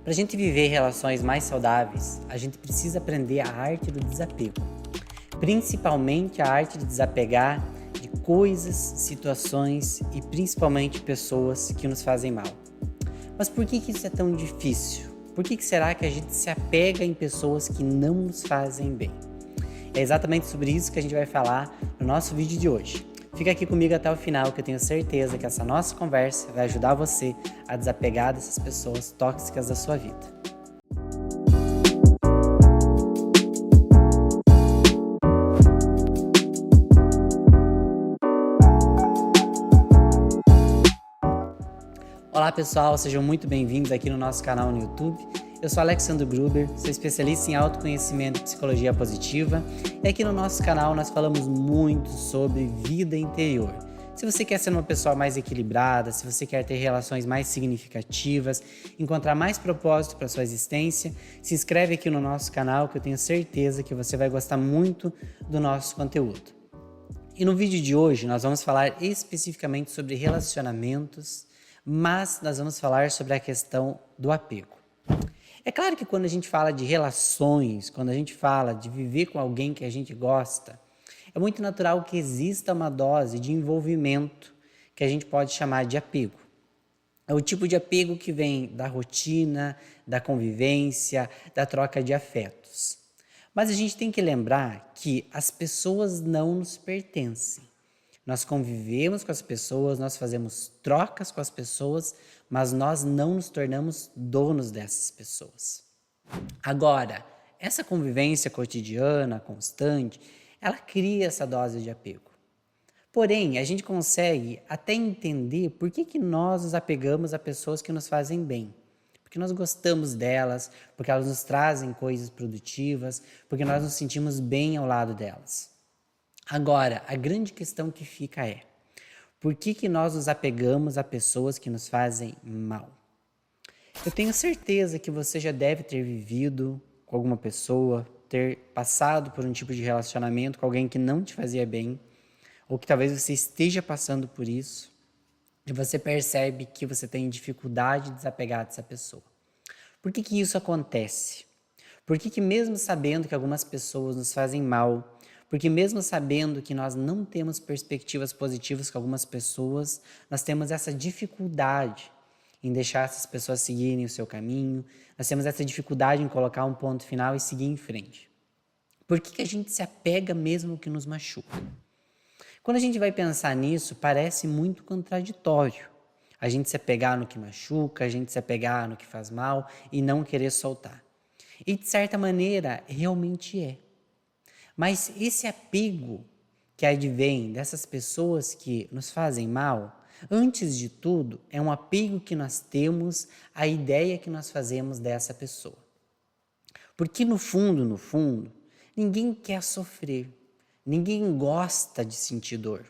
Para a gente viver relações mais saudáveis, a gente precisa aprender a arte do desapego. Principalmente a arte de desapegar de coisas, situações e principalmente pessoas que nos fazem mal. Mas por que isso é tão difícil? Por que será que a gente se apega em pessoas que não nos fazem bem? É exatamente sobre isso que a gente vai falar no nosso vídeo de hoje. Fica aqui comigo até o final, que eu tenho certeza que essa nossa conversa vai ajudar você a desapegar dessas pessoas tóxicas da sua vida. Olá pessoal, sejam muito bem-vindos aqui no nosso canal no YouTube. Eu sou Alexandre Gruber, sou especialista em autoconhecimento e psicologia positiva e aqui no nosso canal nós falamos muito sobre vida interior. Se você quer ser uma pessoa mais equilibrada, se você quer ter relações mais significativas, encontrar mais propósito para sua existência, se inscreve aqui no nosso canal que eu tenho certeza que você vai gostar muito do nosso conteúdo. E no vídeo de hoje nós vamos falar especificamente sobre relacionamentos, mas nós vamos falar sobre a questão do apego. É claro que quando a gente fala de relações, quando a gente fala de viver com alguém que a gente gosta, é muito natural que exista uma dose de envolvimento que a gente pode chamar de apego. É o tipo de apego que vem da rotina, da convivência, da troca de afetos. Mas a gente tem que lembrar que as pessoas não nos pertencem. Nós convivemos com as pessoas, nós fazemos trocas com as pessoas, mas nós não nos tornamos donos dessas pessoas. Agora, essa convivência cotidiana, constante, ela cria essa dose de apego. Porém, a gente consegue até entender por que nós nos apegamos a pessoas que nos fazem bem. Porque nós gostamos delas, porque elas nos trazem coisas produtivas, porque nós nos sentimos bem ao lado delas. Agora, a grande questão que fica é, por que nós nos apegamos a pessoas que nos fazem mal? Eu tenho certeza que você já deve ter vivido com alguma pessoa, ter passado por um tipo de relacionamento com alguém que não te fazia bem, ou que talvez você esteja passando por isso, e você percebe que você tem dificuldade de desapegar dessa pessoa. Por que isso acontece? Por que mesmo sabendo que algumas pessoas nos fazem mal, porque mesmo sabendo que nós não temos perspectivas positivas com algumas pessoas, nós temos essa dificuldade em deixar essas pessoas seguirem o seu caminho, nós temos essa dificuldade em colocar um ponto final e seguir em frente. Por que a gente se apega mesmo que nos machuca? Quando a gente vai pensar nisso, parece muito contraditório. A gente se apegar no que machuca, a gente se apegar no que faz mal e não querer soltar. E de certa maneira, realmente é. Mas esse apego que advém dessas pessoas que nos fazem mal, antes de tudo, é um apego que nós temos à ideia que nós fazemos dessa pessoa. Porque no fundo, ninguém quer sofrer, ninguém gosta de sentir dor.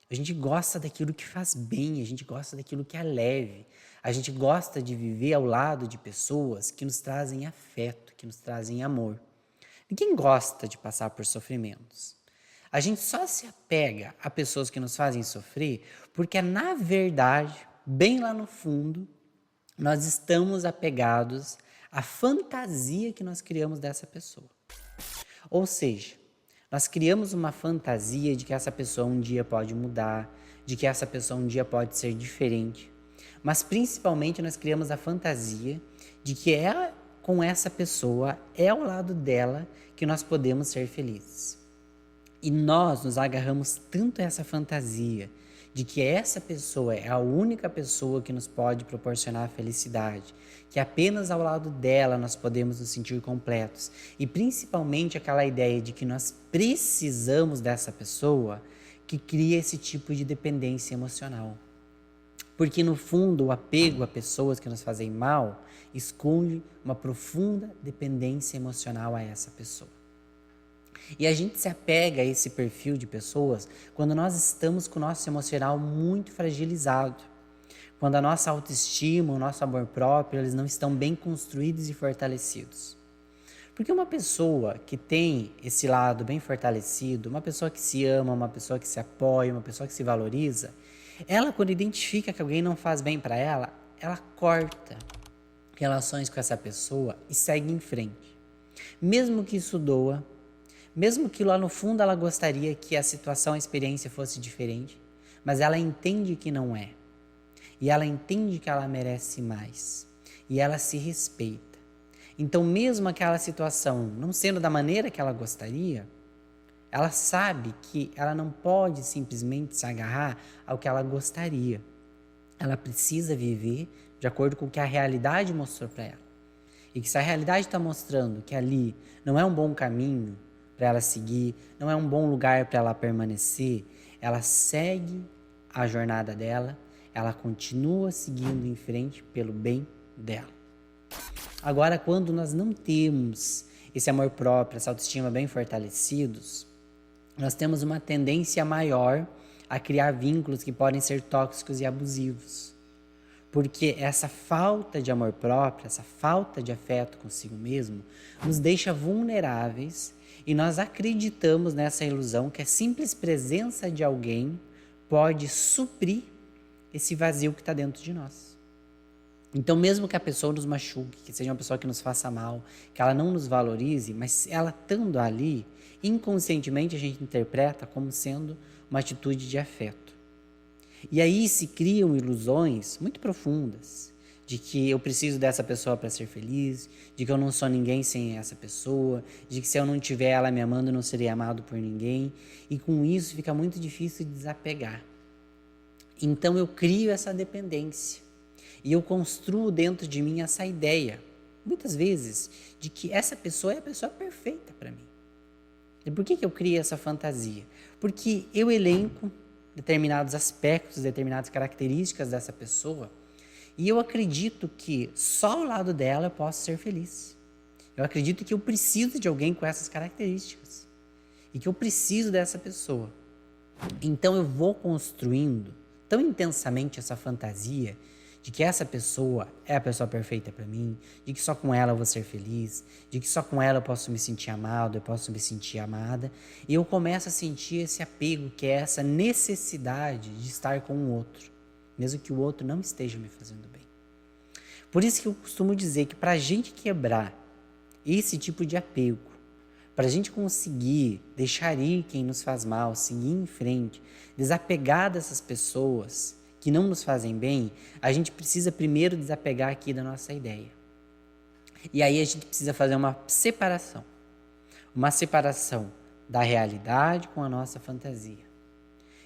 A gente gosta daquilo que faz bem, a gente gosta daquilo que é leve, a gente gosta de viver ao lado de pessoas que nos trazem afeto, que nos trazem amor. Ninguém gosta de passar por sofrimentos. A gente só se apega a pessoas que nos fazem sofrer porque, na verdade, bem lá no fundo, nós estamos apegados à fantasia que nós criamos dessa pessoa. Ou seja, nós criamos uma fantasia de que essa pessoa um dia pode mudar, de que essa pessoa um dia pode ser diferente. Mas, principalmente, nós criamos a fantasia de que com essa pessoa, é ao lado dela que nós podemos ser felizes. E nós nos agarramos tanto a essa fantasia de que essa pessoa é a única pessoa que nos pode proporcionar a felicidade, que apenas ao lado dela nós podemos nos sentir completos, e principalmente aquela ideia de que nós precisamos dessa pessoa, que cria esse tipo de dependência emocional. Porque, no fundo, o apego a pessoas que nos fazem mal esconde uma profunda dependência emocional a essa pessoa. E a gente se apega a esse perfil de pessoas quando nós estamos com o nosso emocional muito fragilizado. Quando a nossa autoestima, o nosso amor próprio, eles não estão bem construídos e fortalecidos. Porque uma pessoa que tem esse lado bem fortalecido, uma pessoa que se ama, uma pessoa que se apoia, uma pessoa que se valoriza, ela, quando identifica que alguém não faz bem para ela, ela corta. relações com essa pessoa e segue em frente. Mesmo que isso doa, mesmo que lá no fundo ela gostaria que a situação, a experiência fosse diferente, mas ela entende que não é. E ela entende que ela merece mais. E ela se respeita. Então, mesmo aquela situação não sendo da maneira que ela gostaria, ela sabe que ela não pode simplesmente se agarrar ao que ela gostaria. Ela precisa viver de acordo com o que a realidade mostrou para ela. E que se a realidade está mostrando que ali não é um bom caminho para ela seguir, não é um bom lugar para ela permanecer, ela segue a jornada dela, ela continua seguindo em frente pelo bem dela. Agora, quando nós não temos esse amor próprio, essa autoestima bem fortalecidos, nós temos uma tendência maior a criar vínculos que podem ser tóxicos e abusivos. Porque essa falta de amor próprio, essa falta de afeto consigo mesmo, nos deixa vulneráveis e nós acreditamos nessa ilusão que a simples presença de alguém pode suprir esse vazio que está dentro de nós. Então, mesmo que a pessoa nos machuque, que seja uma pessoa que nos faça mal, que ela não nos valorize, mas ela estando ali, inconscientemente a gente interpreta como sendo uma atitude de afeto. E aí se criam ilusões muito profundas de que eu preciso dessa pessoa para ser feliz, de que eu não sou ninguém sem essa pessoa, de que se eu não tiver ela me amando eu não serei amado por ninguém, e com isso fica muito difícil de desapegar. Então eu crio essa dependência e eu construo dentro de mim essa ideia, muitas vezes, de que essa pessoa é a pessoa perfeita para mim. E por que eu crio essa fantasia? Porque eu elenco determinados aspectos, determinadas características dessa pessoa e eu acredito que só ao lado dela eu posso ser feliz. Eu acredito que eu preciso de alguém com essas características e que eu preciso dessa pessoa. Então eu vou construindo tão intensamente essa fantasia de que essa pessoa é a pessoa perfeita para mim, de que só com ela eu vou ser feliz, de que só com ela eu posso me sentir amado, eu posso me sentir amada, e eu começo a sentir esse apego, que é essa necessidade de estar com o outro, mesmo que o outro não esteja me fazendo bem. Por isso que eu costumo dizer que para a gente quebrar esse tipo de apego, para a gente conseguir deixar ir quem nos faz mal, seguir em frente, desapegar dessas pessoas que não nos fazem bem, a gente precisa primeiro desapegar aqui da nossa ideia. E aí a gente precisa fazer uma separação da realidade com a nossa fantasia.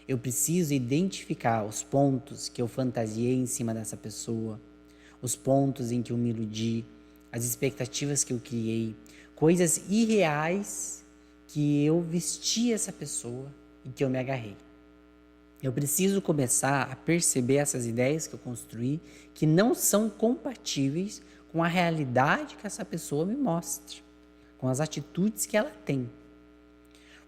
Eu preciso identificar os pontos que eu fantasiei em cima dessa pessoa, os pontos em que eu me iludi, as expectativas que eu criei, coisas irreais que eu vesti essa pessoa e que eu me agarrei. Eu preciso começar a perceber essas ideias que eu construí que não são compatíveis com a realidade que essa pessoa me mostra, com as atitudes que ela tem.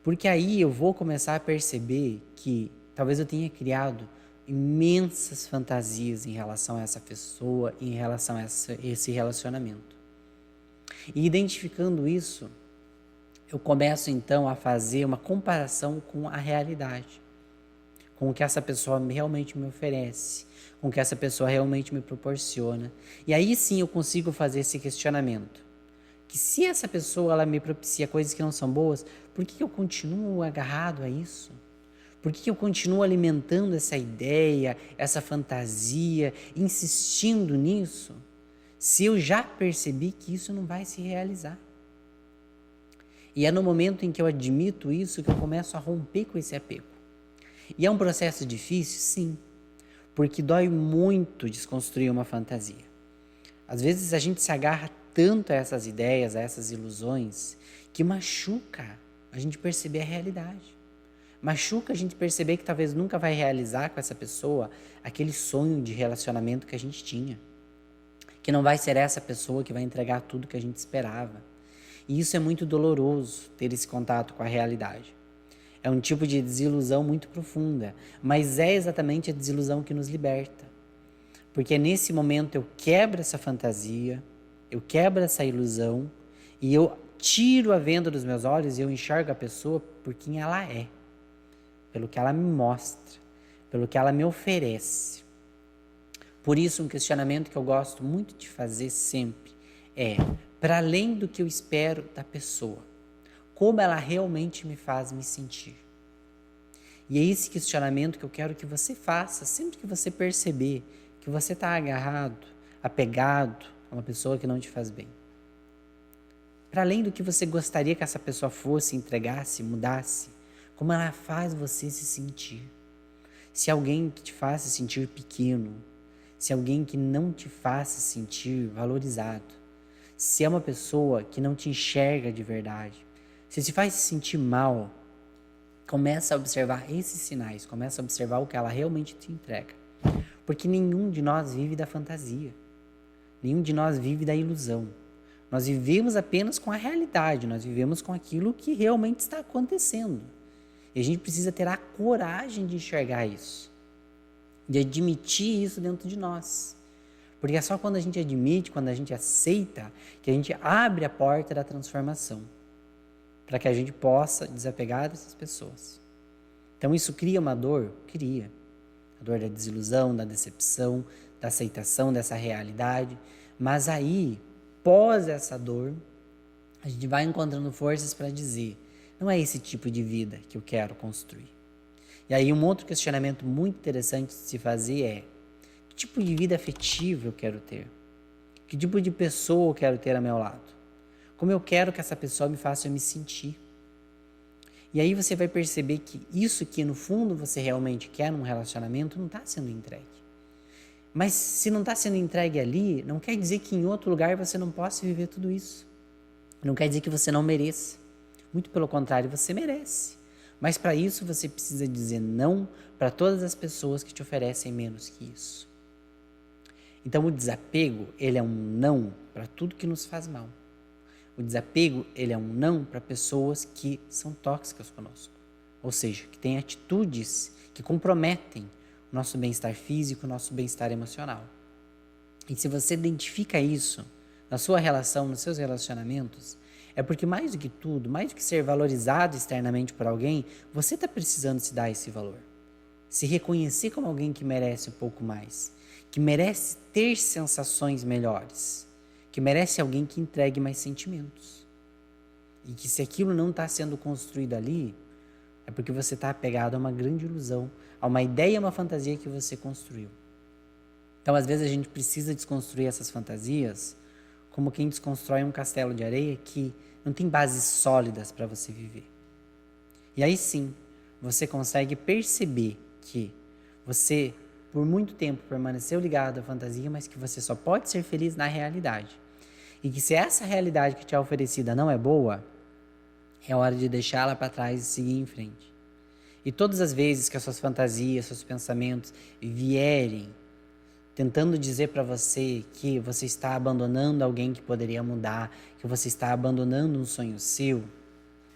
Porque aí eu vou começar a perceber que talvez eu tenha criado imensas fantasias em relação a essa pessoa, em relação a esse relacionamento. E identificando isso, eu começo então a fazer uma comparação com a realidade, com o que essa pessoa realmente me oferece, com o que essa pessoa realmente me proporciona. E aí sim eu consigo fazer esse questionamento. Que se essa pessoa ela me propicia coisas que não são boas, por que eu continuo agarrado a isso? Por que eu continuo alimentando essa ideia, essa fantasia, insistindo nisso, se eu já percebi que isso não vai se realizar? E é no momento em que eu admito isso que eu começo a romper com esse apego. E é um processo difícil? Sim, porque dói muito desconstruir uma fantasia. Às vezes a gente se agarra tanto a essas ideias, a essas ilusões, que machuca a gente perceber a realidade. Machuca a gente perceber que talvez nunca vai realizar com essa pessoa aquele sonho de relacionamento que a gente tinha. Que não vai ser essa pessoa que vai entregar tudo que a gente esperava. E isso é muito doloroso, ter esse contato com a realidade. É um tipo de desilusão muito profunda, mas é exatamente a desilusão que nos liberta. Porque nesse momento eu quebro essa fantasia, eu quebro essa ilusão e eu tiro a venda dos meus olhos e eu enxergo a pessoa por quem ela é, pelo que ela me mostra, pelo que ela me oferece. Por isso, um questionamento que eu gosto muito de fazer sempre é: para além do que eu espero da pessoa, como ela realmente me faz me sentir? E é esse questionamento que eu quero que você faça sempre que você perceber que você está agarrado, apegado a uma pessoa que não te faz bem. Para além do que você gostaria que essa pessoa fosse, entregasse, mudasse, como ela faz você se sentir. Se alguém que te faz se sentir pequeno, se alguém que não te faz se sentir valorizado, se é uma pessoa que não te enxerga de verdade, se te faz se sentir mal, começa a observar esses sinais, começa a observar o que ela realmente te entrega. Porque nenhum de nós vive da fantasia, nenhum de nós vive da ilusão. Nós vivemos apenas com a realidade, nós vivemos com aquilo que realmente está acontecendo. E a gente precisa ter a coragem de enxergar isso, de admitir isso dentro de nós. Porque é só quando a gente admite, quando a gente aceita, que a gente abre a porta da transformação, para que a gente possa desapegar dessas pessoas. Então isso cria uma dor? Cria. A dor da desilusão, da decepção, da aceitação dessa realidade. Mas aí, pós essa dor, a gente vai encontrando forças para dizer: não é esse tipo de vida que eu quero construir. E aí um outro questionamento muito interessante de se fazer é: que tipo de vida afetiva eu quero ter? Que tipo de pessoa eu quero ter ao meu lado? Como eu quero que essa pessoa me faça eu me sentir? E aí você vai perceber que isso que no fundo você realmente quer num relacionamento não está sendo entregue. Mas se não está sendo entregue ali, não quer dizer que em outro lugar você não possa viver tudo isso. Não quer dizer que você não mereça. Muito pelo contrário, você merece. Mas para isso você precisa dizer não para todas as pessoas que te oferecem menos que isso. Então o desapego, ele é um não para tudo que nos faz mal. O desapego, ele é um não para pessoas que são tóxicas conosco. Ou seja, que têm atitudes que comprometem o nosso bem-estar físico, o nosso bem-estar emocional. E se você identifica isso na sua relação, nos seus relacionamentos, é porque mais do que tudo, mais do que ser valorizado externamente por alguém, você está precisando se dar esse valor. Se reconhecer como alguém que merece um pouco mais, que merece ter sensações melhores, que merece alguém que entregue mais sentimentos. E que se aquilo não está sendo construído ali, é porque você está apegado a uma grande ilusão, a uma ideia, a uma fantasia que você construiu. Então, às vezes, a gente precisa desconstruir essas fantasias como quem desconstrói um castelo de areia que não tem bases sólidas para você viver. E aí sim, você consegue perceber que você, por muito tempo, permaneceu ligado à fantasia, mas que você só pode ser feliz na realidade. E que se essa realidade que te é oferecida não é boa, é hora de deixá-la para trás e seguir em frente. E todas as vezes que as suas fantasias, seus pensamentos vierem tentando dizer para você que você está abandonando alguém que poderia mudar, que você está abandonando um sonho seu,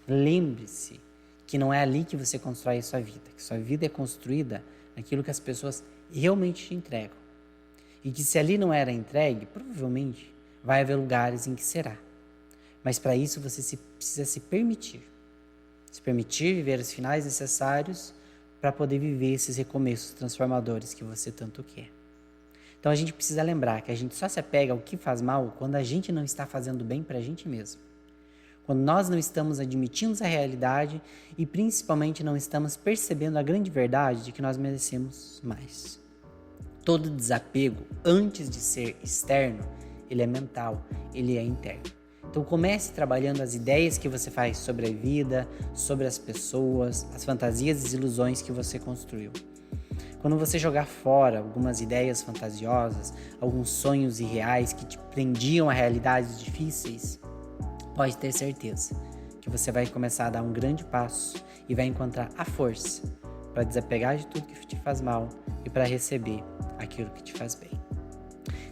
lembre-se que não é ali que você constrói a sua vida, que sua vida é construída naquilo que as pessoas realmente te entregam. E que se ali não era entregue, provavelmente vai haver lugares em que será. Mas para isso você precisa se permitir viver os finais necessários para poder viver esses recomeços transformadores que você tanto quer. Então a gente precisa lembrar que a gente só se apega ao que faz mal quando a gente não está fazendo bem para a gente mesmo. Quando nós não estamos admitindo a realidade e principalmente não estamos percebendo a grande verdade de que nós merecemos mais. Todo desapego, antes de ser externo, ele é mental, ele é interno. Então comece trabalhando as ideias que você faz sobre a vida, sobre as pessoas, as fantasias e as ilusões que você construiu. Quando você jogar fora algumas ideias fantasiosas, alguns sonhos irreais que te prendiam a realidades difíceis, pode ter certeza que você vai começar a dar um grande passo e vai encontrar a força para desapegar de tudo que te faz mal e para receber aquilo que te faz bem.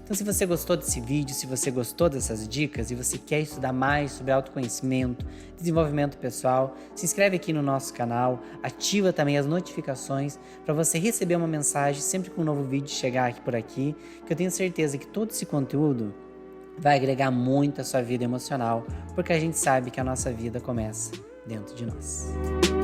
Então, se você gostou desse vídeo, se você gostou dessas dicas e você quer estudar mais sobre autoconhecimento, desenvolvimento pessoal, se inscreve aqui no nosso canal, ativa também as notificações para você receber uma mensagem sempre que um novo vídeo chegar aqui por aqui, que eu tenho certeza que todo esse conteúdo vai agregar muito à sua vida emocional, porque a gente sabe que a nossa vida começa dentro de nós.